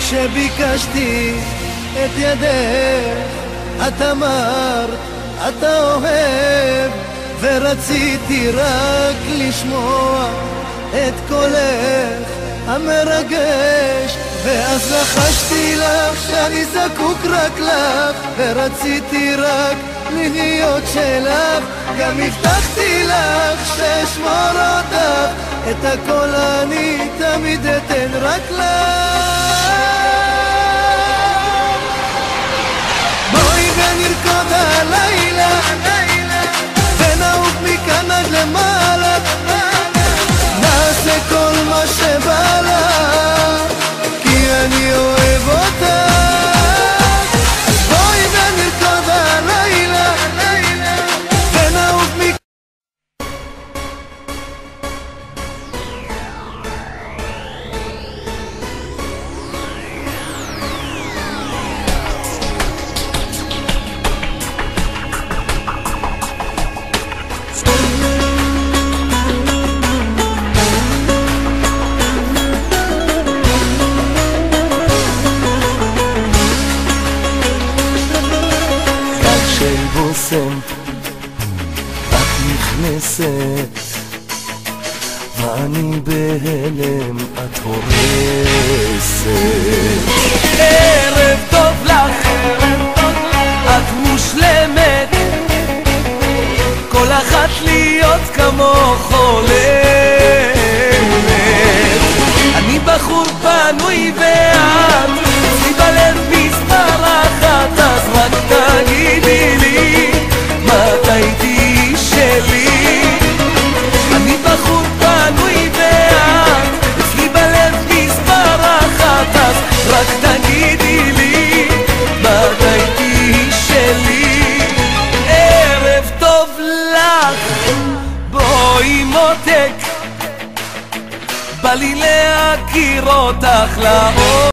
כשביקשתי את ידך את אמרת אתה אוהב, ורציתי רק לשמוע את קולך המרגש, ואז לחשתי לך שאני זקוק רק לך, ורציתי רק להיות שלך. גם הבטחתי לך שאשמור אותך, את הכל אני תמיד אתן רק לך. בואי ונרקוד הלילה ונעוף מכאן עד למעלה, נעשה כל מה שבא לך, כי אני אוהב אותך. אז בואי ונרקוד הלילה ונעוף מכאן. את נכנסת ואני בהלם, את הורסת. ערב טוב לך, את מושלמת, כל אחת להיות כמוך חולמת. אני בחור פנוי ואת אצלי בלב מספר אחת, אז רק תגידי לי מתי תהיי שלי. אני בחור פנוי ואת אצלי בלב מספר אחת, אז רק תגידי לי מתי תהיי שלי. ערב טוב לך, בואי מותק, בא לי להכיר אותך לאור.